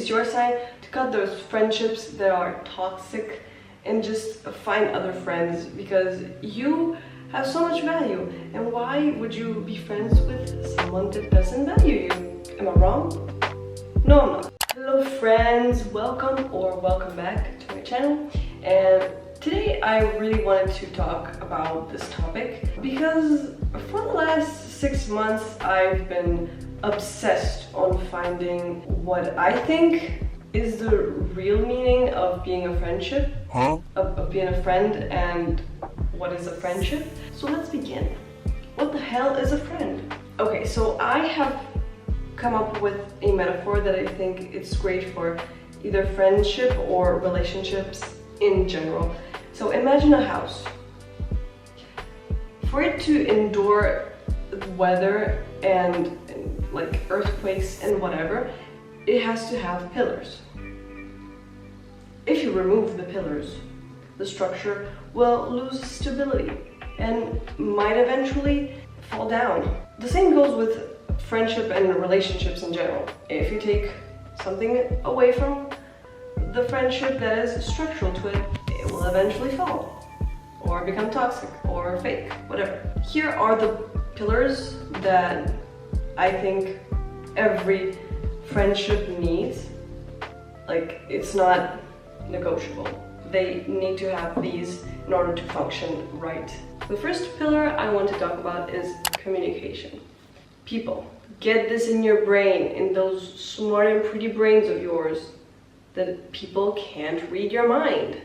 it's your sign to cut those friendships that are toxic and just find other friends, because you have so much value. And why would you be friends with someone that doesn't value you? Am I wrong? No, I'm not. Hello friends, welcome or welcome back to my channel. And today I really wanted to talk about this topic because for the last 6 months I've been obsessed on finding what I think is the real meaning of being a friendship, of being a friend, and what is a friendship. So let's begin. What the hell is a friend? Okay, so I have come up with a metaphor that I think it's great for either friendship or relationships in general. So imagine a house. For it to endure weather and like earthquakes and whatever, it has to have pillars. If you remove the pillars, the structure will lose stability and might eventually fall down. The same goes with friendship and relationships in general. If you take something away from the friendship that is structural to it, it will eventually fall or become toxic or fake, whatever. Here are the pillars that I think every friendship needs. Like, it's not negotiable. They need to have these in order to function right. The first pillar I want to talk about is communication. People, get this in your brain, in those smart and pretty brains of yours, that people can't read your mind.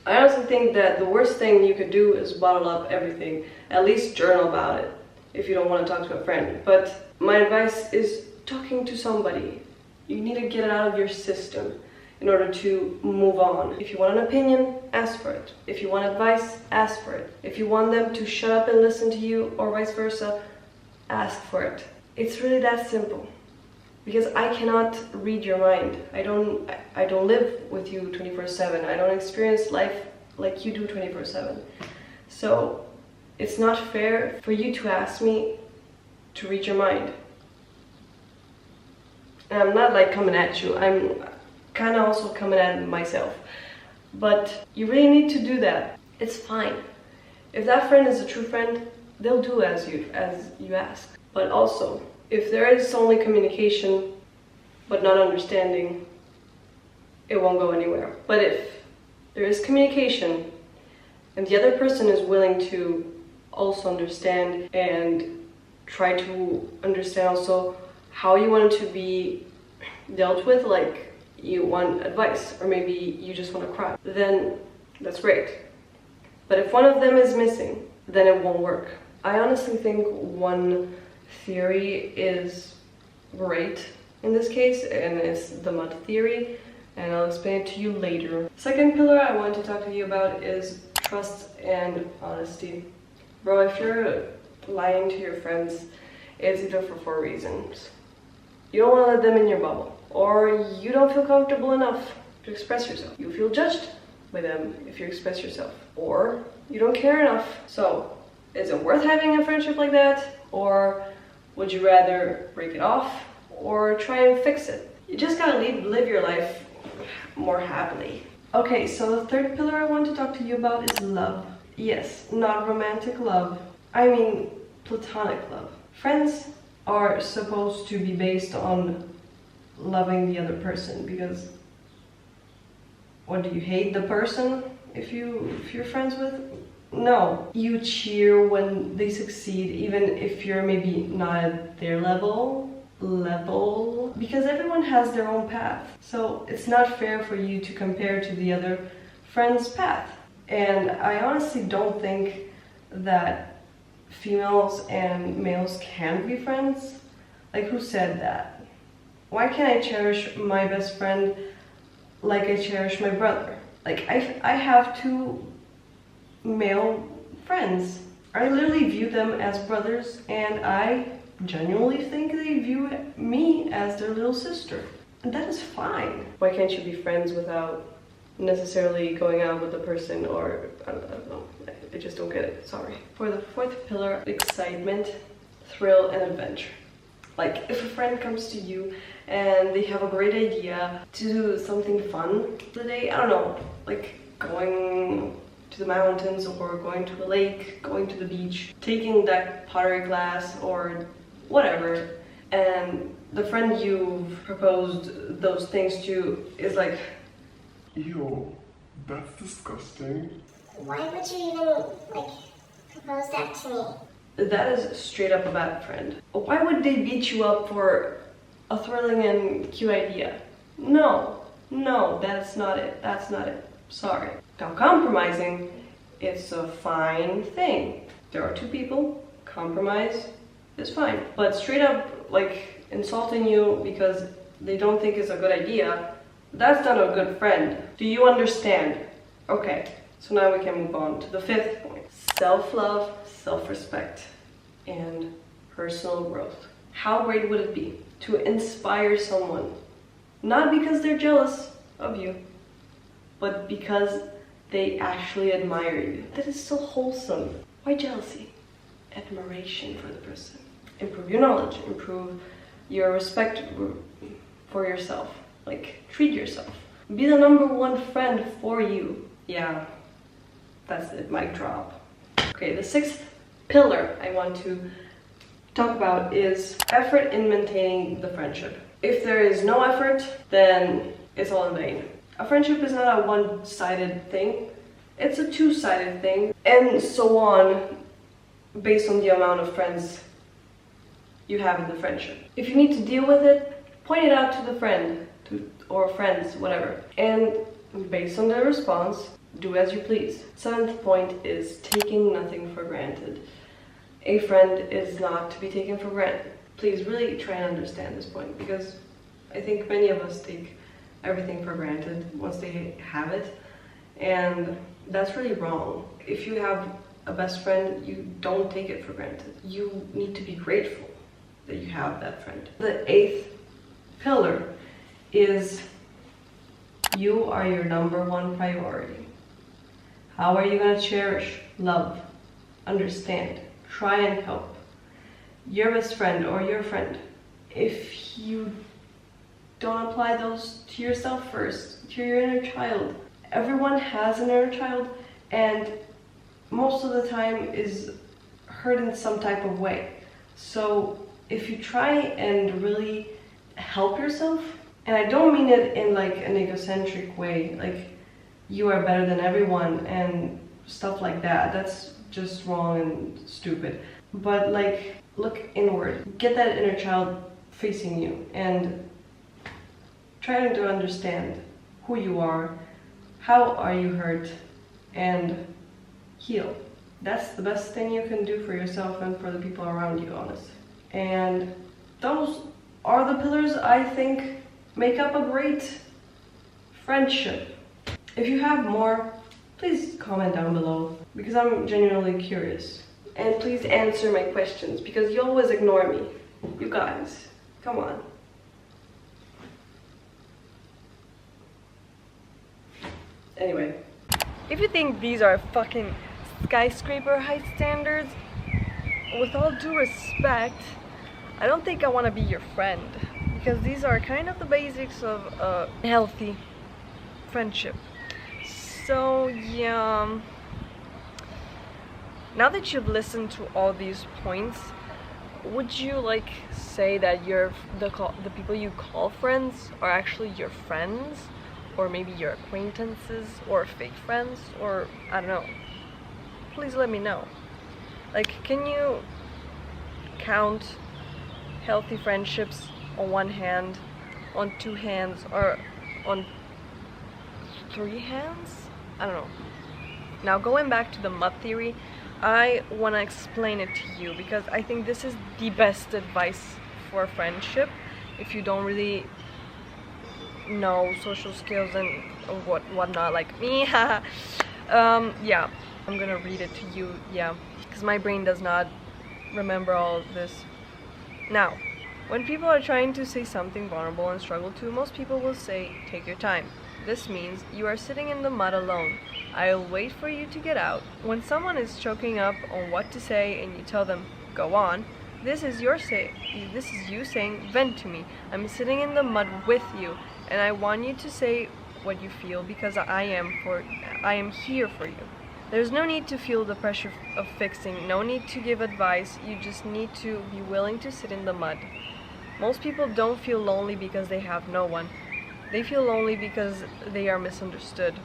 I honestly think that the worst thing you could do is bottle up everything. At least journal about it if you don't want to talk to a friend. But my advice is talking to somebody. You need to get it out of your system in order to move on. If you want an opinion, ask for it. If you want advice, ask for it. If you want them to shut up and listen to you, or vice versa, ask for it. It's really that simple. Because I cannot read your mind. I don't live with you 24/7. I don't experience life like you do 24/7. So it's not fair for you to ask me to read your mind. And I'm not like coming at you. I'm kind of also coming at myself. But you really need to do that. It's fine. If that friend is a true friend, they'll do as you ask. But also, if there is only communication but not understanding, it won't go anywhere. But if there is communication and the other person is willing to also understand and try to understand also how you want it to be dealt with, like you want advice or maybe you just want to cry, then that's great. But if one of them is missing, then it won't work. I honestly think one theory is great in this case, and it's the mud theory, and I'll explain it to you later. Second pillar I want to talk to you about is trust and honesty. Bro, if you're lying to your friends, it's either for 4 reasons. You don't want to let them in your bubble, or you don't feel comfortable enough to express yourself. You feel judged by them if you express yourself, or you don't care enough. So, is it worth having a friendship like that? Or would you rather break it off or try and fix it? You just gotta live your life more happily. Okay, so the third pillar I want to talk to you about is love. Yes, not romantic love. I mean platonic love. Friends are supposed to be based on loving the other person, because what, do you hate the person if you're friends with? No, you cheer when they succeed, even if you're maybe not at their level, because everyone has their own path. So it's not fair for you to compare to the other friend's path. And I honestly don't think that females and males can be friends. Like, who said that? Why can't I cherish my best friend like I cherish my brother? Like, I have 2 male friends. I literally view them as brothers, and I genuinely think they view me as their little sister. And that is fine. Why can't you be friends without necessarily going out with the person, or I don't know. I just don't get it, sorry. For the fourth pillar, excitement, thrill, and adventure. Like, if a friend comes to you and they have a great idea to do something fun today. I don't know, like going to the mountains or going to a lake, going to the beach, taking that pottery class or whatever. And the friend you've proposed those things to is like, ew, that's disgusting. Why would you even, like, propose that to me? That is straight up a bad friend. Why would they beat you up for a thrilling and cute idea? No, that's not it. That's not it. Sorry. Now, compromising, it's a fine thing. There are two people, compromise is fine. But straight up, like, insulting you because they don't think it's a good idea, that's not a good friend. Do you understand? Okay, so now we can move on to the fifth point. Self-love, self-respect, and personal growth. How great would it be to inspire someone, not because they're jealous of you, but because they actually admire you? That is so wholesome. Why jealousy? Admiration for the person. Improve your knowledge, improve your respect for yourself. Like, treat yourself. Be the #1 friend for you. Yeah, that's it, mic drop. Okay, the sixth pillar I want to talk about is effort in maintaining the friendship. If there is no effort, then it's all in vain. A friendship is not a one-sided thing. It's a two-sided thing, and so on, based on the amount of friends you have in the friendship. If you need to deal with it, point it out to the friend, or friends, whatever. And based on their response, do as you please. Seventh point is taking nothing for granted. A friend is not to be taken for granted. Please really try and understand this point, because I think many of us take everything for granted once they have it, and that's really wrong. If you have a best friend, you don't take it for granted. You need to be grateful that you have that friend. The eighth pillar is you are your #1 priority. How are you going to cherish, love, understand, try and help your best friend or your friend if you don't apply those to yourself first, to your inner child? Everyone has an inner child, and most of the time is hurt in some type of way. So if you try and really help yourself, and I don't mean it in like an egocentric way, like you are better than everyone and stuff like that. That's just wrong and stupid. But like, look inward. Get that inner child facing you and trying to understand who you are, how are you hurt, and heal. That's the best thing you can do for yourself and for the people around you, honestly. And those are the pillars I think make up a great friendship. If you have more, please comment down below, because I'm genuinely curious. And please answer my questions, because you always ignore me. You guys, come on. Anyway, if you think these are fucking skyscraper height standards, with all due respect, I don't think I want to be your friend, because these are kind of the basics of a healthy friendship. So yeah, now that you've listened to all these points, would you like say that the people you call friends are actually your friends, or maybe your acquaintances, or fake friends, or I don't know? Please let me know. Like, can you count healthy friendships on one hand, on two hands, or on 3 hands? I don't know. Now, going back to the mud theory, I want to explain it to you, because I think this is the best advice for a friendship if you don't really know social skills and whatnot, like me. Yeah, I'm gonna read it to you, yeah, because my brain does not remember all of this. Now, when people are trying to say something vulnerable and struggle to, most people will say, take your time. This means you are sitting in the mud alone. I'll wait for you to get out. When someone is choking up on what to say and you tell them, go on, This is you saying vent to me. I'm sitting in the mud with you, and I want you to say what you feel because I am here for you. There's no need to feel the pressure of fixing, no need to give advice, you just need to be willing to sit in the mud. Most people don't feel lonely because they have no one. They feel lonely because they are misunderstood.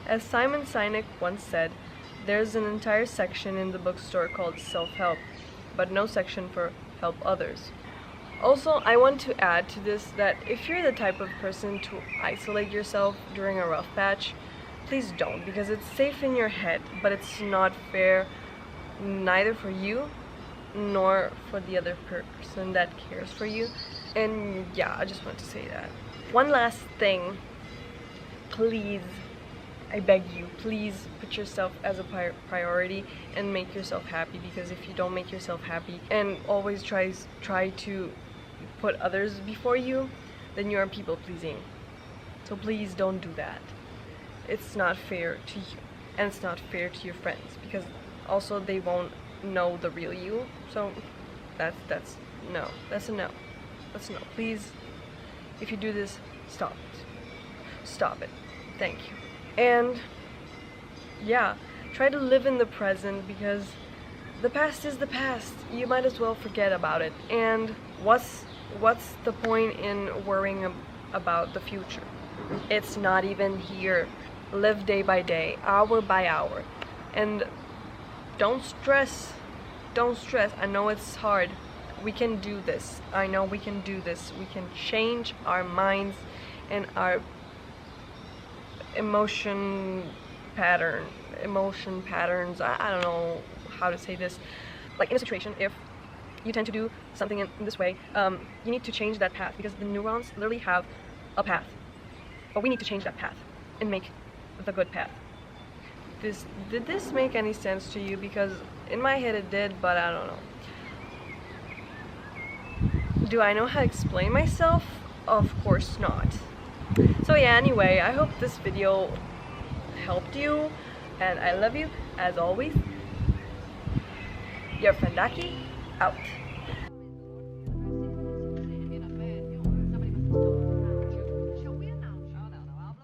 As Simon Sinek once said, there's an entire section in the bookstore called self-help, but no section for help others. Also, I want to add to this that if you're the type of person to isolate yourself during a rough patch, please don't, because it's safe in your head, but it's not fair neither for you nor for the other person that cares for you. And yeah, I just want to say that. One last thing, please, I beg you, please put yourself as a priority and make yourself happy, because if you don't make yourself happy and always try to put others before you, then you are people pleasing. So please don't do that. It's not fair to you, and it's not fair to your friends, because also they won't know the real you. So that's a no. That's a no. Please, if you do this, stop it. Stop it. Thank you. And yeah, try to live in the present, because the past is the past. You might as well forget about it. And what's the point in worrying about the future? It's not even here. Live day by day, hour by hour, and don't stress. I know it's hard. We can do this. I know we can do this. We can change our minds and our emotion patterns. I don't know how to say this. Like in a situation, if you tend to do something in this way, you need to change that path, because the neurons literally have a path, but we need to change that path and make the good path. Did this make any sense to you? Because in my head it did, but I don't know. Do I know how to explain myself? Of course not. So yeah, anyway, I hope this video helped you, and I love you as always. Your friend Aki, out.